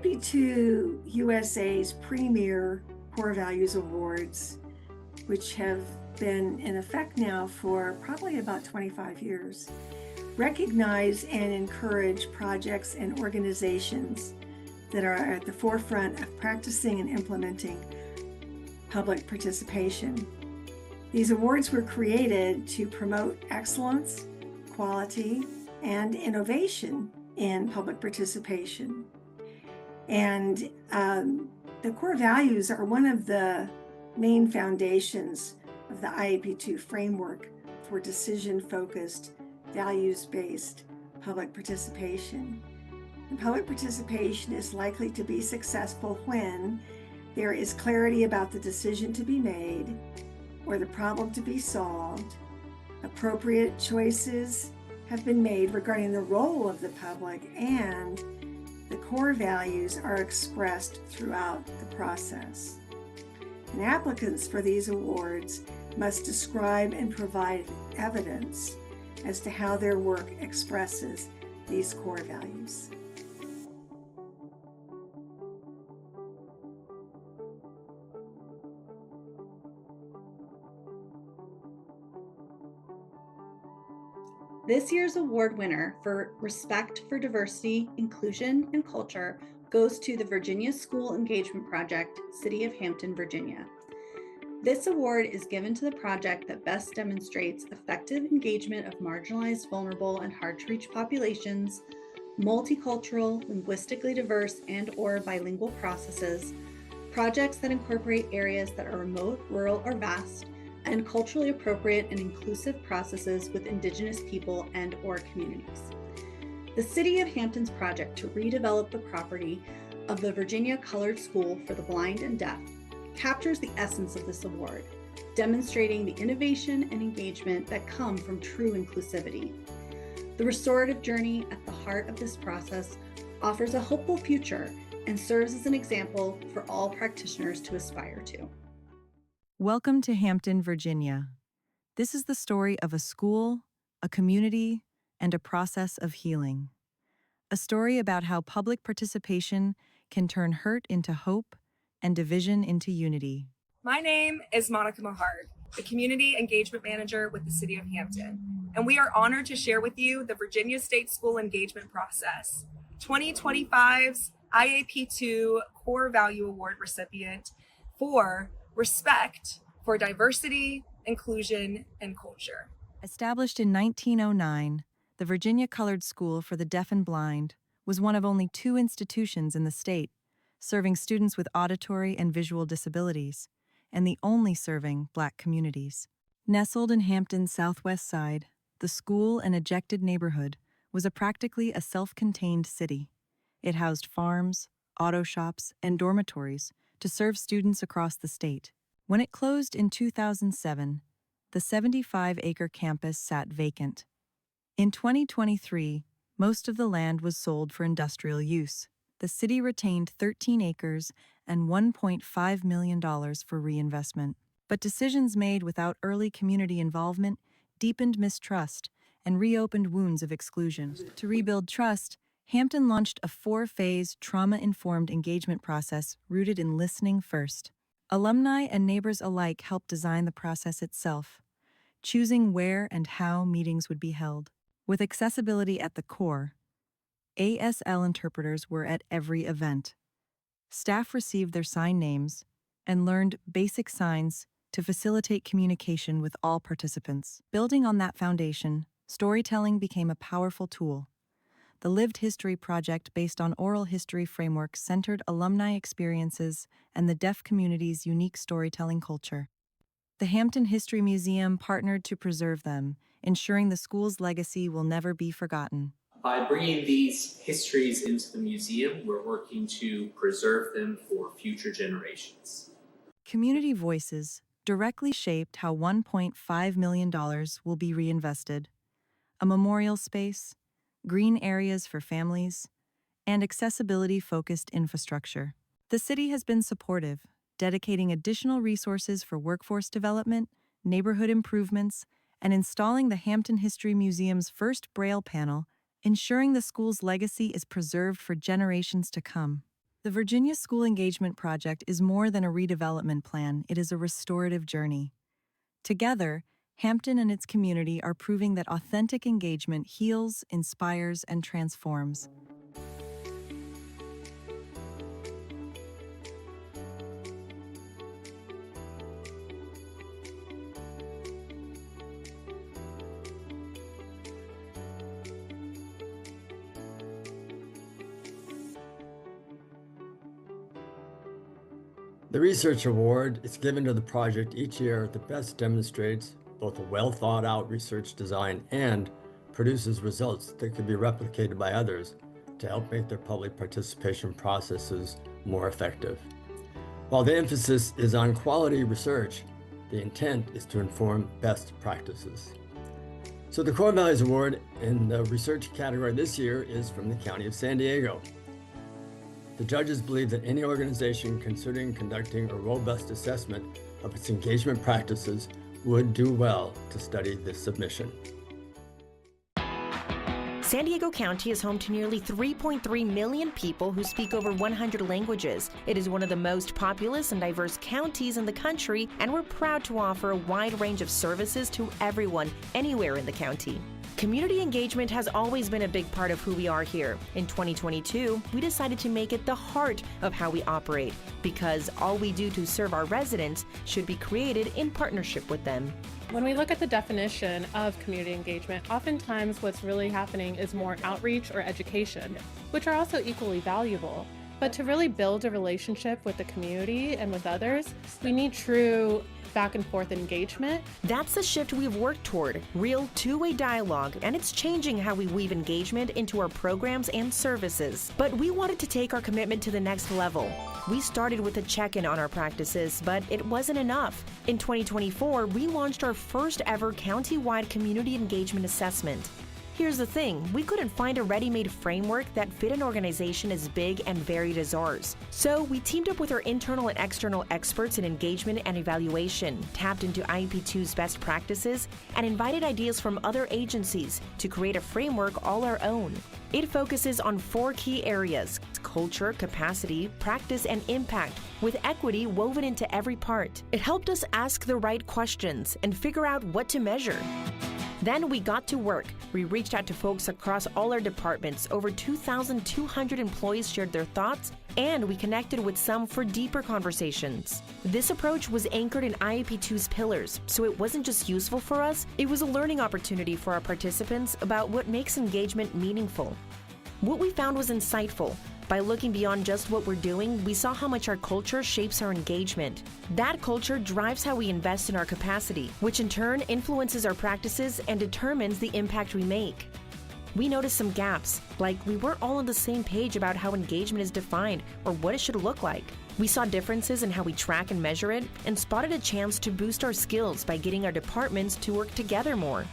IAP2 USA's premier Core Values Awards, which have been in effect now for probably about 25 years, recognize and encourage projects and organizations that are at the forefront of practicing and implementing public participation. These awards were created to promote excellence, quality, and innovation in public participation. And the core values are one of the main foundations of the IAP2 framework for decision-focused, values-based public participation. And public participation is likely to be successful when there is clarity about the decision to be made or the problem to be solved, appropriate choices have been made regarding the role of the public, and the core values are expressed throughout the process. And applicants for these awards must describe and provide evidence as to how their work expresses these core values. This year's award winner for Respect for Diversity, Inclusion, and Culture goes to the Virginia School Engagement Project, City of Hampton, Virginia. This award is given to the project that best demonstrates effective engagement of marginalized, vulnerable, and hard-to-reach populations, multicultural, linguistically diverse, and/or bilingual processes, projects that incorporate areas that are remote, rural, or vast, and culturally appropriate and inclusive processes with Indigenous people and/or communities. The City of Hampton's project to redevelop the property of the Virginia Colored School for the Blind and Deaf captures the essence of this award, demonstrating the innovation and engagement that come from true inclusivity. The restorative journey at the heart of this process offers a hopeful future and serves as an example for all practitioners to aspire to. Welcome to Hampton, Virginia. This is the story of a school, a community, and a process of healing. A story about how public participation can turn hurt into hope and division into unity. My name is Monica Mahard, the Community Engagement Manager with the City of Hampton, and we are honored to share with you the Virginia State School Engagement Process, 2025's IAP2 Core Value Award recipient for Respect for Diversity, Inclusion, and Culture. Established in 1909, the Virginia Colored School for the Deaf and Blind was one of only 2 institutions in the state serving students with auditory and visual disabilities, and the only serving Black communities. Nestled in Hampton's southwest side, the school and ejected neighborhood was practically a self-contained city. It housed farms, auto shops, and dormitories to serve students across the state. When it closed in 2007, the 75-acre campus sat vacant. In 2023, most of the land was sold for industrial use. The city retained 13 acres and $1.5 million for reinvestment. But decisions made without early community involvement deepened mistrust and reopened wounds of exclusion. To rebuild trust, Hampton launched a 4-phase trauma-informed engagement process rooted in listening first. Alumni and neighbors alike helped design the process itself, choosing where and how meetings would be held. With accessibility at the core, ASL interpreters were at every event. Staff received their sign names and learned basic signs to facilitate communication with all participants. Building on that foundation, storytelling became a powerful tool. The Lived History Project, based on oral history frameworks, centered alumni experiences and the deaf community's unique storytelling culture. The Hampton History Museum partnered to preserve them, ensuring the school's legacy will never be forgotten. By bringing these histories into the museum, we're working to preserve them for future generations. Community voices directly shaped how $1.5 million will be reinvested. A memorial space, green areas for families, and accessibility-focused infrastructure. The city has been supportive, dedicating additional resources for workforce development, neighborhood improvements, and installing the Hampton History Museum's first Braille panel, ensuring the school's legacy is preserved for generations to come. The Virginia School Engagement Project is more than a redevelopment plan, it is a restorative journey. Together, Hampton and its community are proving that authentic engagement heals, inspires, and transforms. The Research Award is given to the project each year that best demonstrates both a well-thought-out research design and produces results that can be replicated by others to help make their public participation processes more effective. While the emphasis is on quality research, the intent is to inform best practices. So the Core Values Award in the research category this year is from the County of San Diego. The judges believe that any organization considering conducting a robust assessment of its engagement practices would do well to study this submission. San Diego County is home to nearly 3.3 million people who speak over 100 languages. It is one of the most populous and diverse counties in the country, and we're proud to offer a wide range of services to everyone, anywhere in the county. Community engagement has always been a big part of who we are here. In 2022, we decided to make it the heart of how we operate, because all we do to serve our residents should be created in partnership with them. When we look at the definition of community engagement, oftentimes what's really happening is more outreach or education, which are also equally valuable. But to really build a relationship with the community and with others, we need true back and forth engagement. That's the shift we've worked toward, real two-way dialogue, and it's changing how we weave engagement into our programs and services. But we wanted to take our commitment to the next level. We started with a check-in on our practices, but it wasn't enough. In 2024, we launched our first ever county-wide community engagement assessment. Here's the thing, we couldn't find a ready-made framework that fit an organization as big and varied as ours. So we teamed up with our internal and external experts in engagement and evaluation, tapped into IAP2's best practices, and invited ideas from other agencies to create a framework all our own. It focuses on 4 key areas: culture, capacity, practice, and impact, with equity woven into every part. It helped us ask the right questions and figure out what to measure. Then we got to work. We reached out to folks across all our departments. Over 2,200 employees shared their thoughts, and we connected with some for deeper conversations. This approach was anchored in IAP2's pillars, so it wasn't just useful for us, it was a learning opportunity for our participants about what makes engagement meaningful. What we found was insightful. By looking beyond just what we're doing, we saw how much our culture shapes our engagement. That culture drives how we invest in our capacity, which in turn influences our practices and determines the impact we make. We noticed some gaps, like we weren't all on the same page about how engagement is defined or what it should look like. We saw differences in how we track and measure it, and spotted a chance to boost our skills by getting our departments to work together more.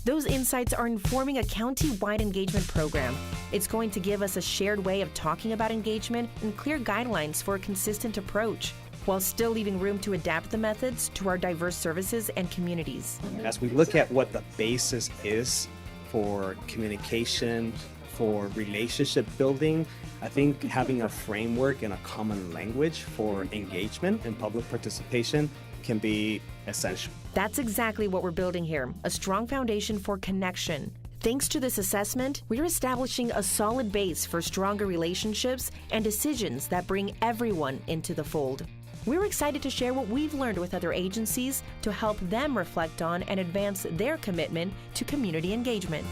Those insights are informing a county-wide engagement program. It's going to give us a shared way of talking about engagement and clear guidelines for a consistent approach, while still leaving room to adapt the methods to our diverse services and communities. As we look at what the basis is for communication, for relationship building, I think having a framework and a common language for engagement and public participation can be essential. That's exactly what we're building here, a strong foundation for connection. Thanks to this assessment, we're establishing a solid base for stronger relationships and decisions that bring everyone into the fold. We're excited to share what we've learned with other agencies to help them reflect on and advance their commitment to community engagement.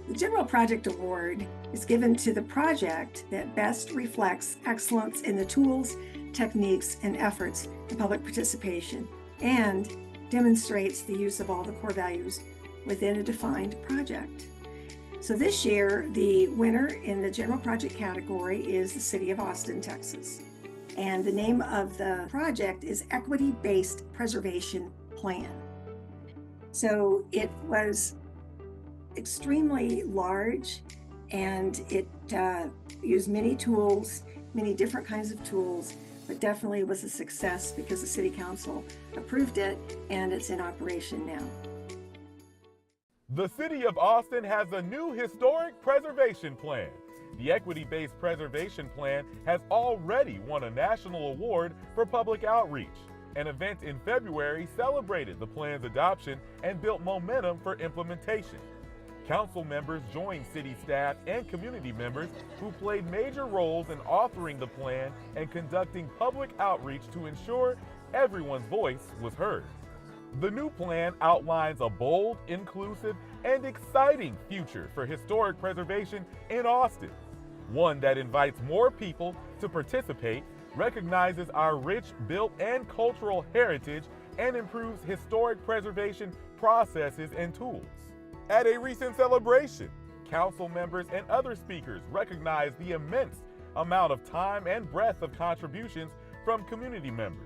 The General Project Award is given to the project that best reflects excellence in the tools, techniques, and efforts in public participation, and demonstrates the use of all the core values within a defined project. So this year, the winner in the General Project category is the City of Austin, Texas. And the name of the project is Equity-Based Preservation Plan. So it was extremely large and it used many tools, many different kinds of tools, but definitely was a success because the City Council approved it and it's in operation now. The City of Austin has a new historic preservation plan. The Equity-Based Preservation Plan has already won a national award for public outreach. An event in February celebrated the plan's adoption and built momentum for implementation. Council members joined city staff and community members who played major roles in authoring the plan and conducting public outreach to ensure everyone's voice was heard. The new plan outlines a bold, inclusive, and exciting future for historic preservation in Austin. One that invites more people to participate, recognizes our rich built and cultural heritage, and improves historic preservation processes and tools. At a recent celebration, council members and other speakers recognized the immense amount of time and breadth of contributions from community members.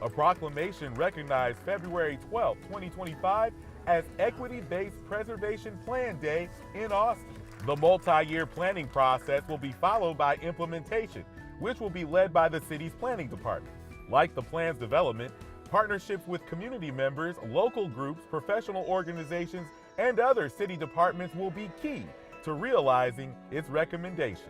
A proclamation recognized February 12, 2025 as Equity-Based Preservation Plan Day in Austin. The multi-year planning process will be followed by implementation, which will be led by the city's planning department. Like the plan's development, partnerships with community members, local groups, professional organizations, and other city departments will be key to realizing its recommendations.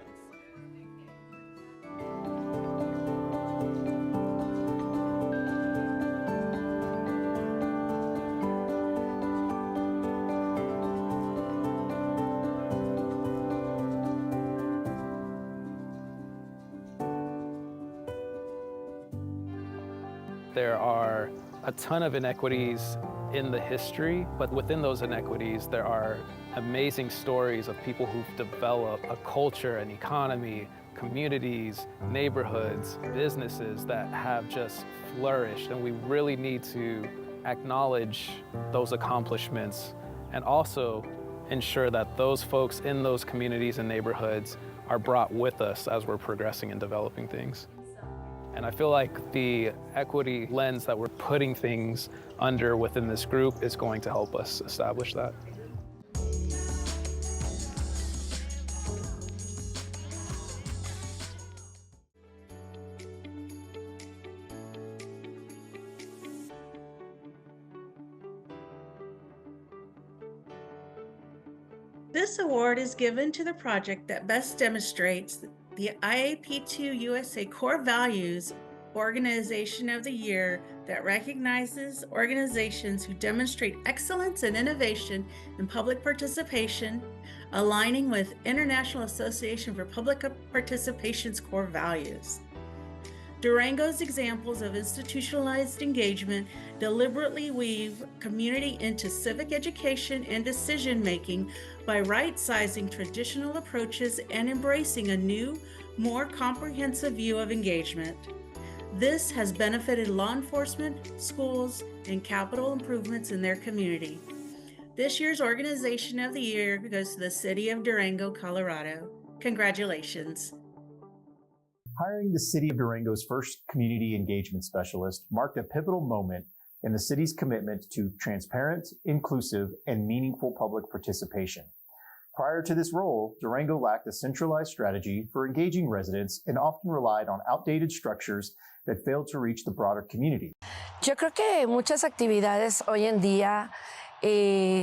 There are a ton of inequities in the history, but within those inequities, there are amazing stories of people who've developed a culture, an economy, communities, neighborhoods, businesses that have just flourished. And we really need to acknowledge those accomplishments and also ensure that those folks in those communities and neighborhoods are brought with us as we're progressing and developing things. And I feel like the equity lens that we're putting things under within this group is going to help us establish that. This award is given to the project that best demonstrates the IAP2 USA Core Values Organization of the Year that recognizes organizations who demonstrate excellence and innovation in public participation, aligning with International Association for Public Participation's core values. Durango's examples of institutionalized engagement deliberately weave community into civic education and decision-making by right-sizing traditional approaches and embracing a new, more comprehensive view of engagement. This has benefited law enforcement, schools, and capital improvements in their community. This year's Organization of the Year goes to the City of Durango, Colorado. Congratulations. Hiring the City of Durango's first community engagement specialist marked a pivotal moment in the city's commitment to transparent, inclusive, and meaningful public participation. Prior to this role, Durango lacked a centralized strategy for engaging residents and often relied on outdated structures that failed to reach the broader community. Yo creo que muchas actividades hoy en día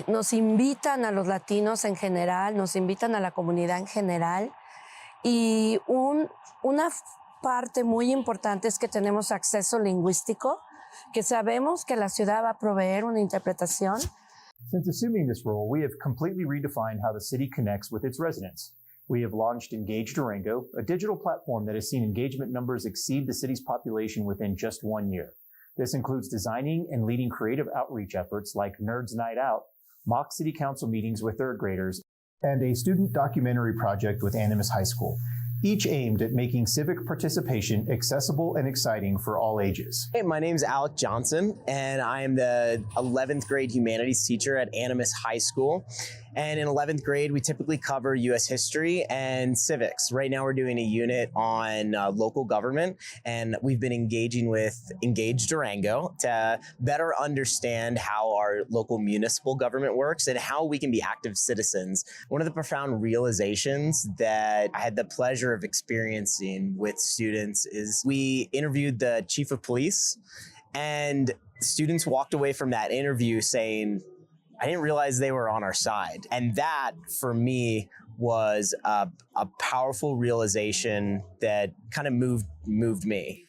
nos invitan a los latinos en general, nos invitan a la comunidad en general, y una parte muy importante es que tenemos acceso lingüístico, que sabemos que la ciudad va a proveer una interpretación. Since assuming this role, we have completely redefined how the city connects with its residents. We have launched Engage Durango, a digital platform that has seen engagement numbers exceed the city's population within just 1 year. This includes designing and leading creative outreach efforts like Nerds Night Out, mock city council meetings with third graders, and a student documentary project with Animas High School. each aimed at making civic participation accessible and exciting for all ages. Hey, my name's Alec Johnson, and I am the 11th grade humanities teacher at Animas High School. And in 11th grade, we typically cover U.S. history and civics. Right now, we're doing a unit on local government, and we've been engaging with Engage Durango to better understand how our local municipal government works and how we can be active citizens. One of the profound realizations that I had the pleasure of experiencing with students is we interviewed the chief of police, and students walked away from that interview saying, I didn't realize they were on our side. And that, for me, was a powerful realization that kind of moved me.